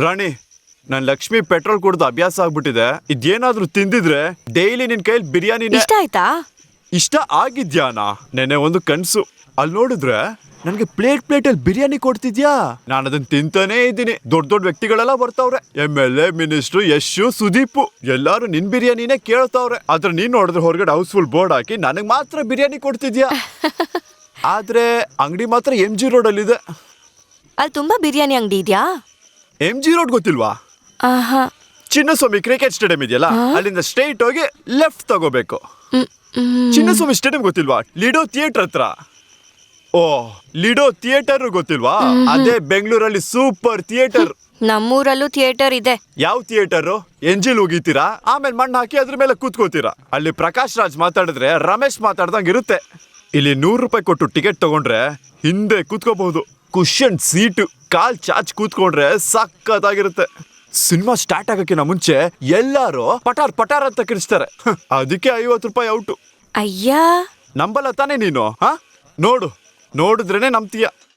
ರಾಣಿ, ನನ್ ಲಕ್ಷ್ಮಿ ಪೆಟ್ರೋಲ್ ಕುಡ್ದು ಅಭ್ಯಾಸ ಆಗ್ಬಿಟ್ಟಿದೆ. ಇದೇನಾದ್ರೂ ತಿಂದಿದ್ರೆ ಡೈಲಿ ನಿನ್ ಕೈಲಿ ಬಿರಿಯಾನಿನೇ. ಇಷ್ಟ ಆಯ್ತಾ? ಇಷ್ಟ ಆಗಿದ್ಯಾನಾ? ನೆನೆ ಒಂದು ಕನ್ಸು. ಅಲ್ಲಿ ನೋಡಿದ್ರೆ ನನ್ಗೆ ಪ್ಲೇಟ್ ಅಲ್ಲಿ ಬಿರಿಯಾನಿ ಕೊಡ್ತಿದ್ಯಾ. ನಾನು ಅದನ್ನ ತಿಂತಾನೇ ಇದ್ದೀನಿ. ದೊಡ್ಡ ದೊಡ್ಡ ವ್ಯಕ್ತಿಗಳೆಲ್ಲ ಬರ್ತಾವ್ರೆ. MLA, ಮಿನಿಸ್ಟ್ರು, ಯಶು, ಸುದೀಪ್ ಎಲ್ಲಾರು ನಿನ್ ಬಿರಿಯಾನಿನೇ ಕೇಳ್ತಾವ್ರೆ. ಆದ್ರೆ ನೀನ್ ನೋಡಿದ್ರೆ ಹೊರಗಡೆ ಹೌಸ್ಫುಲ್ ಬೋರ್ಡ್ ಹಾಕಿ ನನಗ್ ಮಾತ್ರ ಬಿರಿಯಾನಿ ಕೊಡ್ತಿದ್ಯಾ. ಆದ್ರೆ ಅಂಗಡಿ ಮಾತ್ರ MG ರೋಡ್ ಅಲ್ಲಿ ಇದೆ. ಅಲ್ಲಿ ತುಂಬಾ ಬಿರಿಯಾನಿ ಅಂಗಡಿ ಇದ್ಯಾ? MG ರೋಡ್ ಗೊತ್ತಿಲ್ವಾ? ಆಹಾ. ಚಿನ್ನಸ್ವಾಮಿ ಕ್ರಿಕೆಟ್ ಸ್ಟೇಡಿಯಂ ಇದೆಯಲ್ಲ, ಅಲ್ಲಿಂದ ಸ್ಟ್ರೈಟ್ ಹೋಗಿ ಲೆಫ್ಟ್ ತಗೋಬೇಕು. ಚಿನ್ನಸ್ವಾಮಿ ಸ್ಟೇಡಿಯಂ ಗೊತ್ತಿಲ್ವಾ? ಲಿಡೋ ಥಿಯೇಟರ್ ಹತ್ರ. ಓ, ಲಿಡೋ ಥಿಯೇಟರ್ ಗೊತ್ತಿಲ್ವಾ? ಅದೇ ಬೆಂಗಳೂರಲ್ಲಿ ಸೂಪರ್ ಥಿಯೇಟರ್. ನಮ್ಮೂರಲ್ಲೂ ಥಿಯೇಟರ್ ಇದೆ. ಯಾವ ಥಿಯೇಟರ್? ಎಂಜಿಲ್ ಹೋಗಿತೀರಾ, ಆಮೇಲೆ ಮಣ್ಣು ಹಾಕಿ ಅದ್ರ ಮೇಲೆ ಕೂತ್ಕೋತೀರಾ. ಅಲ್ಲಿ ಪ್ರಕಾಶ್ ರಾಜ್ ಮಾತಾಡಿದ್ರೆ ರಮೇಶ್ ಮಾತಾಡ್ದಂಗ್ ಇರುತ್ತೆ. ಇಲ್ಲಿ 100 ರೂಪಾಯಿ ಕೊಟ್ಟು ಟಿಕೆಟ್ ತಗೊಂಡ್ರೆ ಹಿಂದೆ ಕೂತ್ಕೋಬಹುದು. ಕುಶನ್ ಸೀಟು, ಕಾಲ್ ಚಾಚ್ ಕೂತ್ಕೊಂಡ್ರೆ ಸಕ್ಕತ್ತಾಗಿರುತ್ತೆ. ಸಿನಿಮಾ ಸ್ಟಾರ್ಟ್ ಆಗಕ್ಕಿಂತ ಮುಂಚೆ ಎಲ್ಲಾರು ಪಟಾರ್ ಪಟಾರ್ ಅಂತ ಕಿರಿಸ್ತಾರೆ. ಅದಕ್ಕೆ 50 ರೂಪಾಯಿ ಔಟು. ಅಯ್ಯ, ನಂಬಲ್ಲ ತಾನೇ ನೀನು? ನೋಡಿದ್ರೇನೆ ನಂಬ್ತೀಯ.